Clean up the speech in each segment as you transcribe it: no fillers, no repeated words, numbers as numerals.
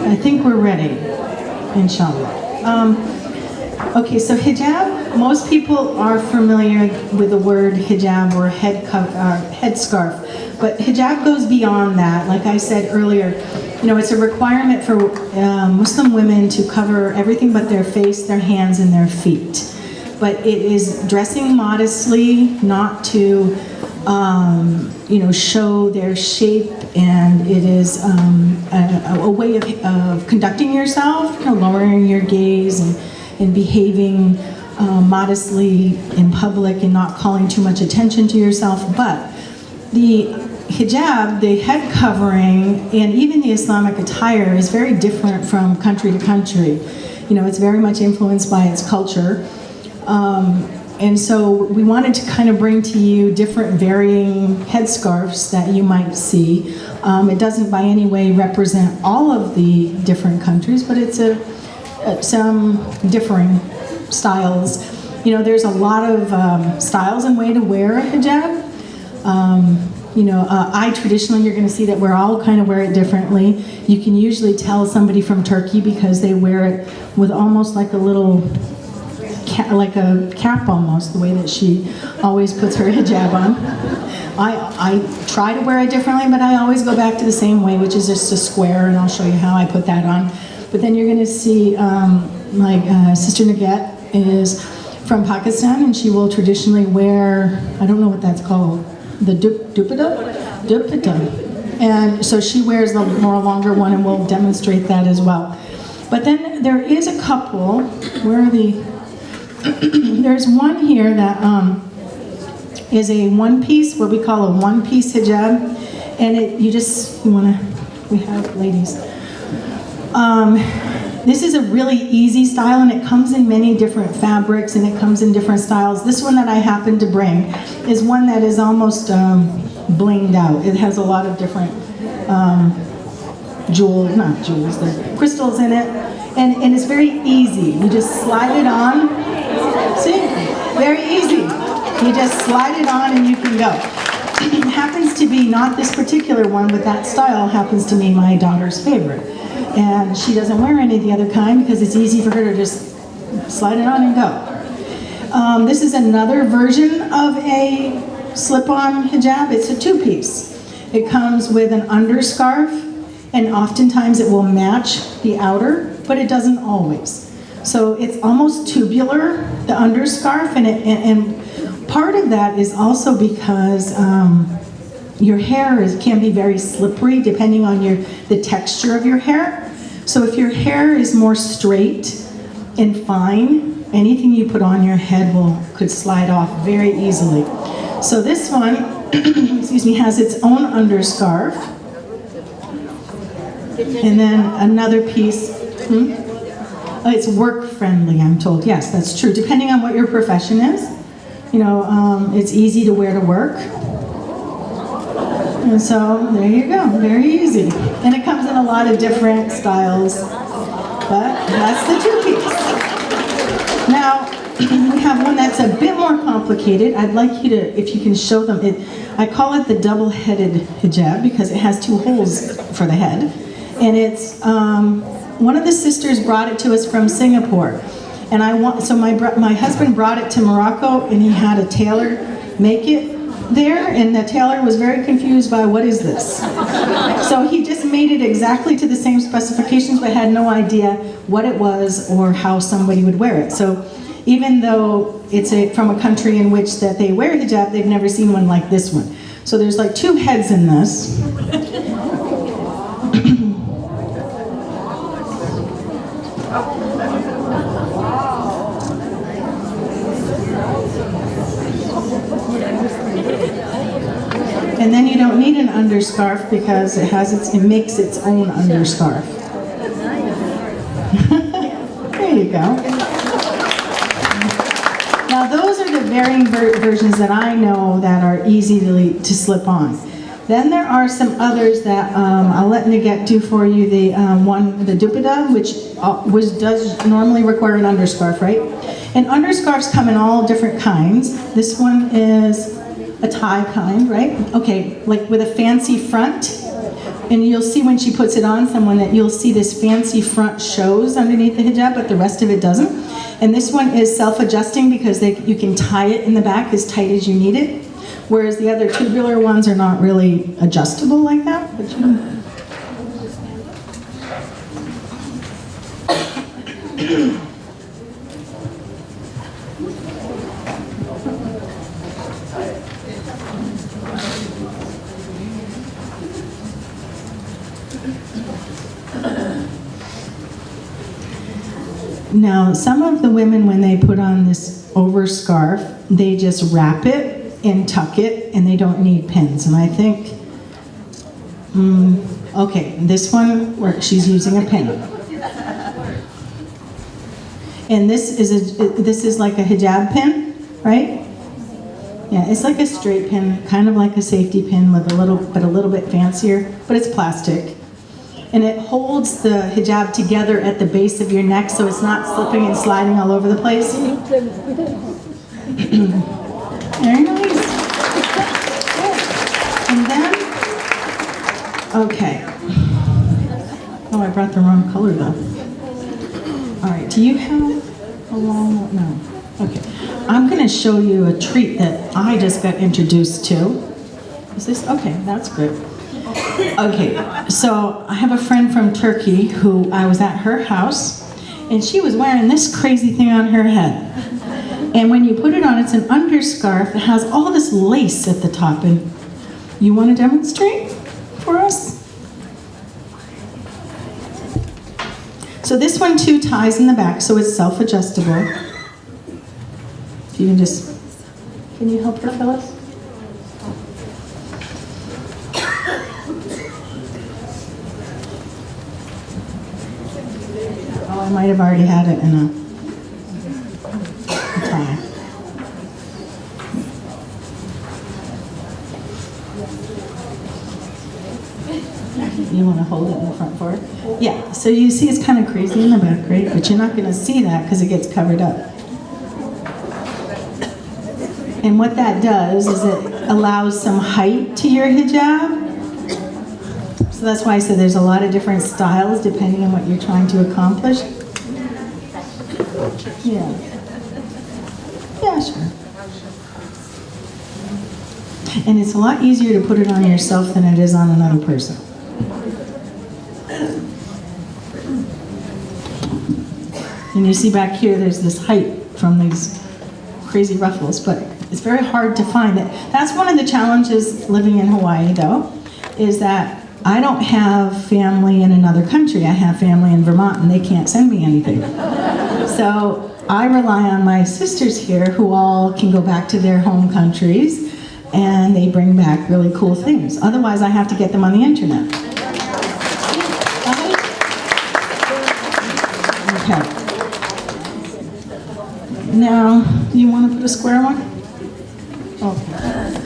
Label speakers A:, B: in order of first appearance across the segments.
A: I think we're ready, inshallah. Okay, so hijab, most people are familiar with the word hijab or headscarf, but hijab goes beyond that. Like I said earlier, you know, it's a requirement for Muslim women to cover everything but their face, their hands, and their feet. But it is dressing modestly, not to you know, show their shape, and it is a way of conducting yourself, you know, lowering your gaze and behaving modestly in public and not calling too much attention to yourself. But the hijab, the head covering, and even the Islamic attire is very different from country to country. You know, it's very much influenced by its culture. And so we wanted to kind of bring to you different varying headscarves that you might see. It doesn't by any way represent all of the different countries, but it's some differing styles. You know, there's a lot of styles and way to wear a hijab. You know, traditionally, you're going to see that we all kind of wear it differently. You can usually tell somebody from Turkey because they wear it with almost like a little like a cap almost, the way that she always puts her hijab on. I try to wear it differently, but I always go back to the same way, which is just a square, and I'll show you how I put that on. But then you're going to see my sister Naget is from Pakistan, and she will traditionally wear, I don't know what that's called, the dupatta? Dupatta. And so she wears the more longer one, and we'll demonstrate that as well. But then there is a couple, where are the... There's one here that is a one-piece, what we call a one-piece hijab, and we have ladies. This is a really easy style, and it comes in many different fabrics, and it comes in different styles. This one that I happen to bring is one that is almost blinged out. It has a lot of different the crystals in it, and it's very easy. You just slide it on. See? Very easy. You just slide it on and you can go. It happens to be not this particular one, but that style happens to be my daughter's favorite. And she doesn't wear any of the other kind because it's easy for her to just slide it on and go. This is another version of a slip-on hijab. It's a two-piece. It comes with an underscarf, and oftentimes it will match the outer, but it doesn't always. So it's almost tubular, the underscarf, and part of that is also because your hair can be very slippery depending on the texture of your hair. So if your hair is more straight and fine, anything you put on your head could slide off very easily. So this one, excuse me, has its own underscarf, and then another piece. It's work friendly, I'm told. Yes, that's true. Depending on what your profession is, you know, it's easy to wear to work. And so there you go, very easy. And it comes in a lot of different styles, but that's the two-piece. Now, we have one that's a bit more complicated. I'd like you to, if you can show them, I call it the double-headed hijab because it has two holes for the head. And it's, one of the sisters brought it to us from Singapore, and my husband brought it to Morocco, and he had a tailor make it there, and the tailor was very confused by what is this. So he just made it exactly to the same specifications, but had no idea what it was or how somebody would wear it. So even though it's from a country in which that they wear hijab, they've never seen one like this one. So there's like two heads in this. And then you don't need an underscarf because it makes its own underscarf. There you go. Now those are the varying versions that I know that are easy to slip on. Then there are some others that I'll let Naget do for you. The dupatta, which does normally require an underscarf, right? And underscarves come in all different kinds. This one is a tie kind, right? Okay, like with a fancy front, And you'll see when she puts it on someone that you'll see this fancy front shows underneath the hijab, but the rest of it doesn't. And this one is self-adjusting because you can tie it in the back as tight as you need it, whereas the other tubular ones are not really adjustable like that. But now, some of the women, when they put on this over scarf, they just wrap it and tuck it, and they don't need pins. And I think, okay, this one, where she's using a pin. And this is like a hijab pin, right? Yeah, it's like a straight pin, kind of like a safety pin with a little bit fancier, but it's plastic. And it holds the hijab together at the base of your neck so it's not slipping and sliding all over the place. Very nice. And then, okay. Oh, I brought the wrong color though. All right, do you have a long one? No. Okay. I'm going to show you a treat that I just got introduced to. Is this? Okay, that's good. Okay, so I have a friend from Turkey who I was at her house, and she was wearing this crazy thing on her head. And when you put it on, it's an underscarf that has all this lace at the top. And you want to demonstrate for us? So this one too ties in the back, so it's self-adjustable. If you can you help her, Phyllis? Oh, I might have already had it in a tie. You want to hold it in the front for her? Yeah, so you see it's kind of crazy in the back, right? But you're not going to see that because it gets covered up. And what that does is it allows some height to your hijab. So that's why I said there's a lot of different styles depending on what you're trying to accomplish. Yeah. Yeah, sure. And it's a lot easier to put it on yourself than it is on another person. And you see back here, there's this height from these crazy ruffles, but it's very hard to find it. That's one of the challenges living in Hawaii, though, is that I don't have family in another country. I have family in Vermont, and they can't send me anything. So I rely on my sisters here, who all can go back to their home countries, and they bring back really cool things. Otherwise, I have to get them on the internet. Okay. Now, you want to put a square one? Okay.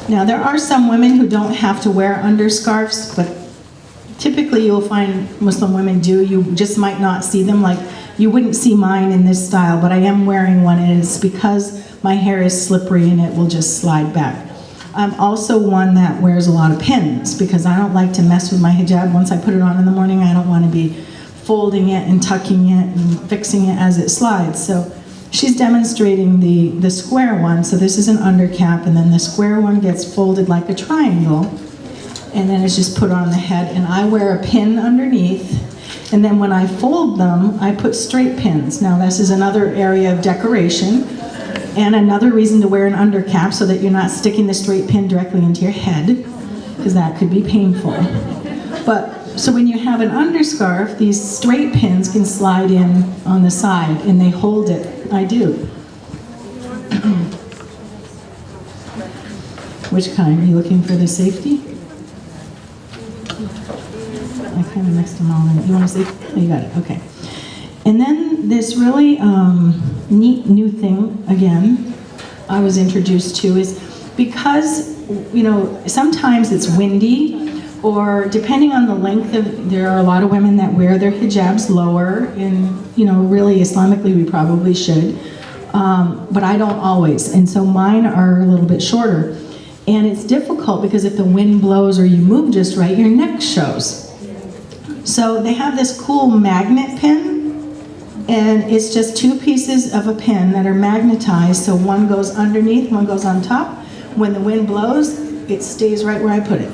A: Now, there are some women who don't have to wear underscarves, but typically you'll find Muslim women do. You just might not see them. Like, you wouldn't see mine in this style, but I am wearing one, and it's because my hair is slippery and it will just slide back. I'm also one that wears a lot of pins because I don't like to mess with my hijab. Once I put it on in the morning, I don't want to be folding it and tucking it and fixing it as it slides. So she's demonstrating the square one. So this is an undercap, and then the square one gets folded like a triangle, and then it's just put on the head, and I wear a pin underneath, and then when I fold them, I put straight pins. Now this is another area of decoration, and another reason to wear an undercap so that you're not sticking the straight pin directly into your head, because that could be painful. But so when you have an underscarf, these straight pins can slide in on the side, and they hold it. I do. Which kind? Are you looking for the safety? I kind of mixed them all in. You want to see? Oh, you got it. Okay. And then this really neat new thing, again, I was introduced to is because, sometimes it's windy, or depending on the length of, there are a lot of women that wear their hijabs lower, and really Islamically we probably should, but I don't always, and so mine are a little bit shorter. And it's difficult because if the wind blows or you move just right, your neck shows. So they have this cool magnet pin, and it's just 2 pieces of a pin that are magnetized, so one goes underneath, one goes on top. When the wind blows, it stays right where I put it.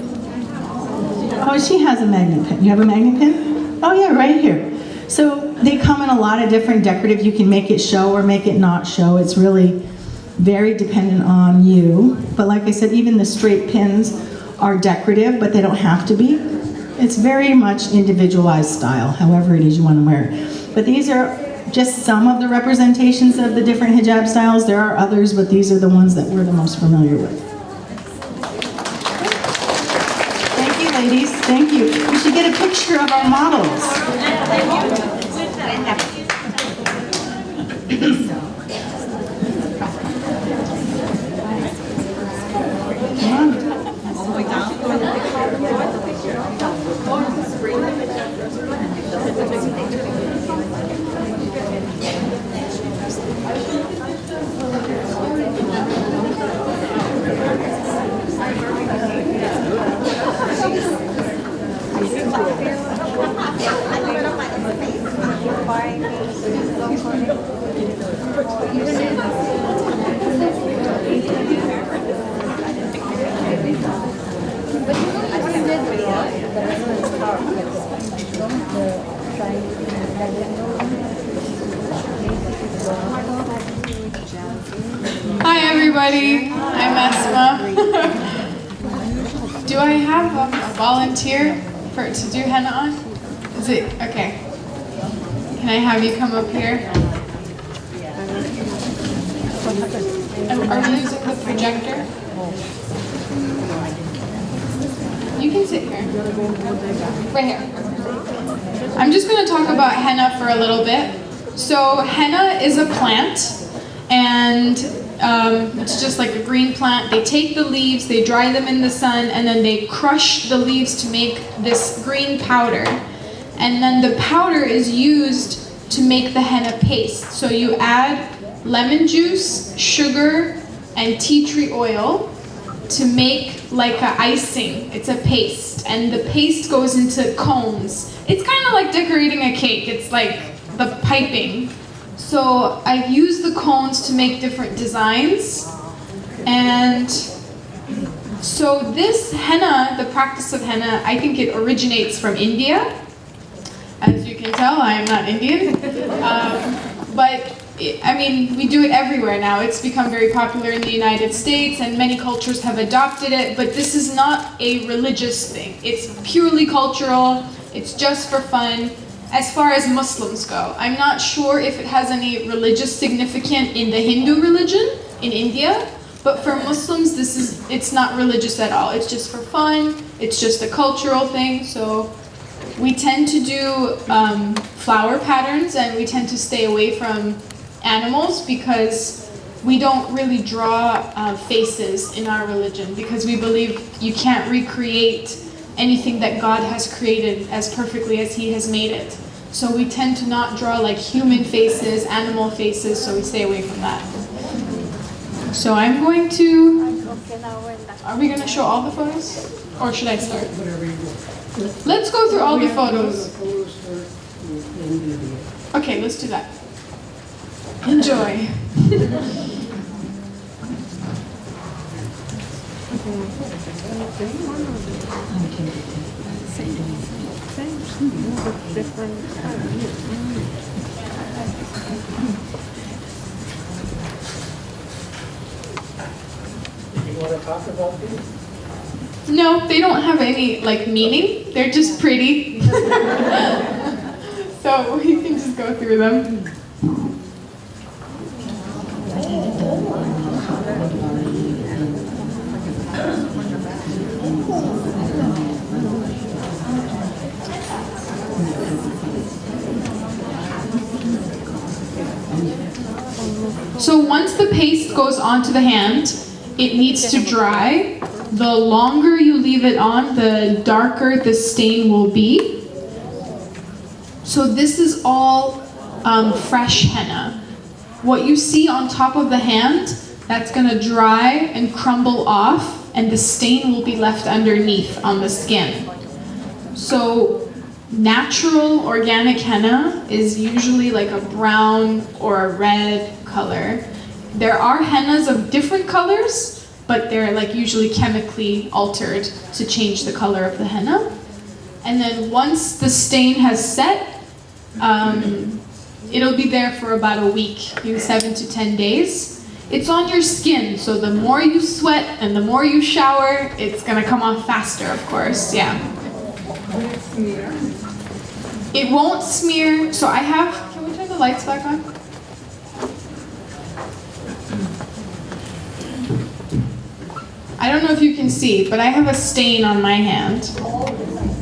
A: Oh, she has a magnet pin. You have a magnet pin? Oh yeah, right here. So they come in a lot of different decorative. You can make it show or make it not show. It's really very dependent on you. But like I said, even the straight pins are decorative, but they don't have to be. It's very much individualized style, however it is you want to wear it. But these are just some of the representations of the different hijab styles. There are others, but these are the ones that we're the most familiar with. Thank you, ladies. Thank you. We should get a picture of our models.
B: Hi everybody, I'm Esma. Do I have a volunteer to do henna on? Is it, okay. Can I have you come up here? Are we using the projector? You can sit here. Right here. I'm just going to talk about henna for a little bit. So henna is a plant, and it's just like a green plant. They take the leaves, they dry them in the sun, and then they crush the leaves to make this green powder. And then the powder is used to make the henna paste. So you add lemon juice, sugar, and tea tree oil to make like a icing. It's a paste, and the paste goes into cones. It's kind of like decorating a cake. It's like the piping. So I've used the cones to make different designs. And so this henna, the practice of henna, I think it originates from India. As you can tell, I am not Indian. I mean, we do it everywhere now. It's become very popular in the United States, and many cultures have adopted it, but this is not a religious thing. It's purely cultural. It's just for fun. As far as Muslims go, I'm not sure if it has any religious significance in the Hindu religion in India, but for Muslims, it's not religious at all. It's just for fun. It's just a cultural thing. So we tend to do flower patterns, and we tend to stay away from animals because we don't really draw faces in our religion, because we believe you can't recreate anything that God has created as perfectly as He has made it. So we tend to not draw like human faces, animal faces, so we stay away from that. So I'm going to, are we going to show all the photos? Or should I start? Let's go through all the photos. Okay, let's do that. Enjoy.
C: You want to talk about these?
B: No, they don't have any like meaning. They're just pretty. So we can just go through them. So once the paste goes onto the hand, it needs to dry. The longer you leave it on, the darker the stain will be. So this is all fresh henna. What you see on top of the hand, that's gonna dry and crumble off. and the stain will be left underneath on the skin. So natural organic henna is usually like a brown or a red color. There are hennas of different colors, but they're like usually chemically altered to change the color of the henna. And then once the stain has set, it'll be there for about a week, maybe 7 to 10 days. It's on your skin, so the more you sweat and the more you shower, it's gonna come off faster, of course, yeah. It won't smear, so I have, can we turn the lights back on? I don't know if you can see, but I have a stain on my hand.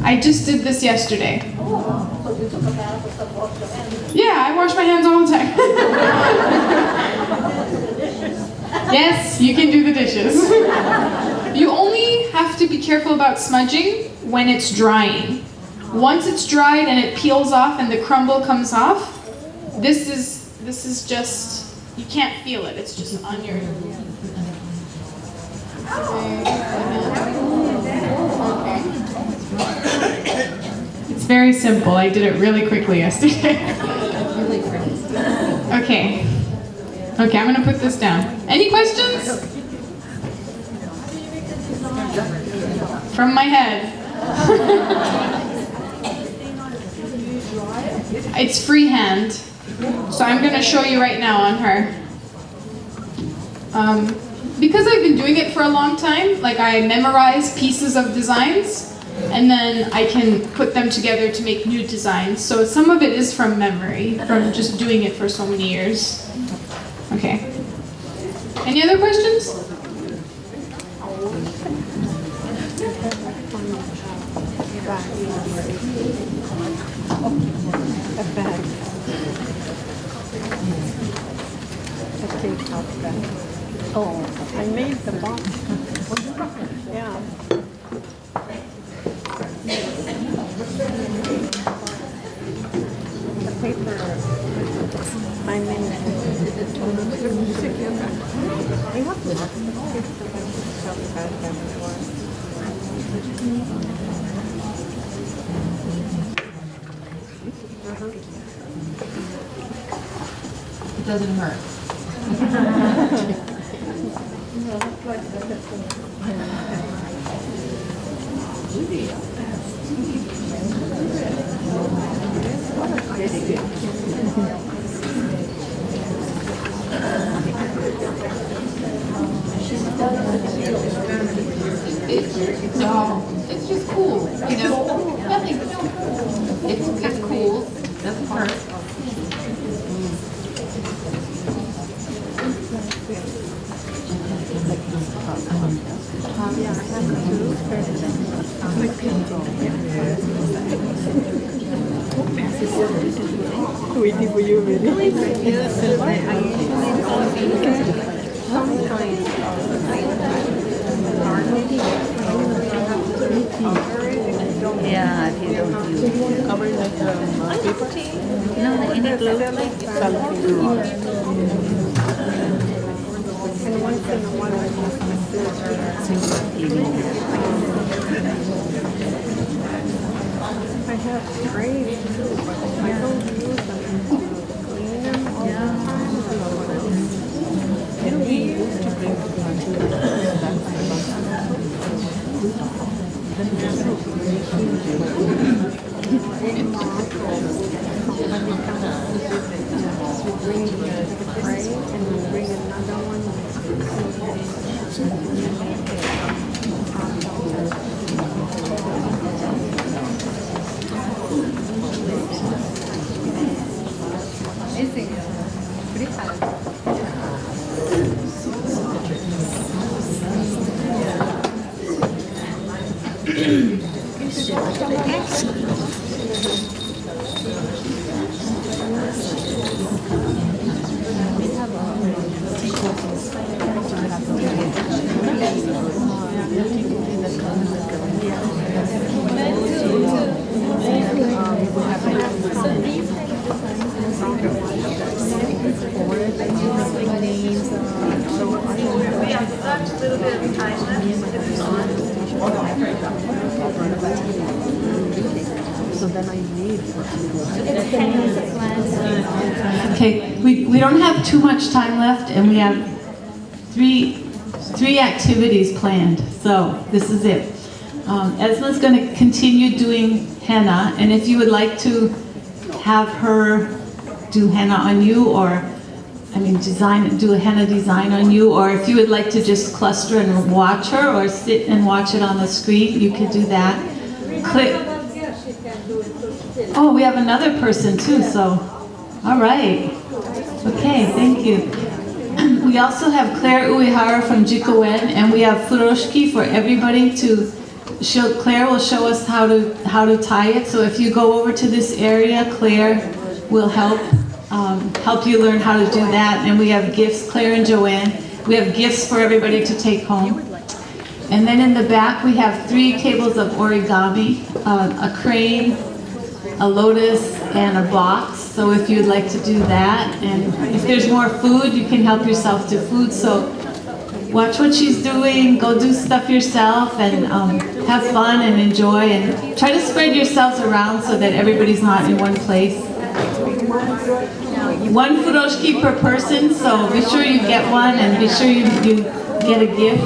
B: I just did this yesterday. Yeah, I wash my hands all the time. Yes, you can do the dishes. You only have to be careful about smudging when it's drying. Once it's dried and it peels off and the crumble comes off, this is just, you can't feel it, it's just on your... It's very simple. I did it really quickly yesterday. Okay. Okay, I'm gonna put this down. Any questions? From my head. It's freehand. So I'm gonna show you right now on her. Because I've been doing it for a long time, like I memorize pieces of designs, and then I can put them together to make new designs. So some of it is from memory, from just doing it for so many years. Okay. Any other questions?
D: Oh, I made the box. Yeah. The paper. I made it.
E: It doesn't hurt. It's just cool, you know. Nothing. It's cool. Doesn't hurt.
D: Waiting for you, really.
F: Yeah, if you don't use it.
D: Cover like paper.
F: No, any glue.
D: And once in a while, I have trays too, but I don't use them to clean them all the time. You know, we used to bring the bring the tray and we bring another one.
G: We have such little bit of kindness.
D: then I need
G: Okay, we don't have too much time left, and we have three activities planned. So this is it. Esma's going to continue doing henna, and if you would like to have her do henna on you, or do a henna design on you, or if you would like to just cluster and watch her, or sit and watch it on the screen, you could do that. Oh, we have another person too, so, all right. Okay, thank you. We also have Claire Uehara from Jikowen, and we have furoshiki for everybody to show. Claire will show us how to tie it, so if you go over to this area, Claire will help you learn how to do that. And we have gifts, Claire and Joanne. We have gifts for everybody to take home. And then in the back we have 3 tables of origami, a crane, a lotus, and a box. So if you'd like to do that, and if there's more food, you can help yourself to food. So watch what she's doing, go do stuff yourself, and have fun and enjoy, and try to spread yourselves around so that everybody's not in one place. 1 furoshiki per person, so be sure you get one, and be sure you get a gift.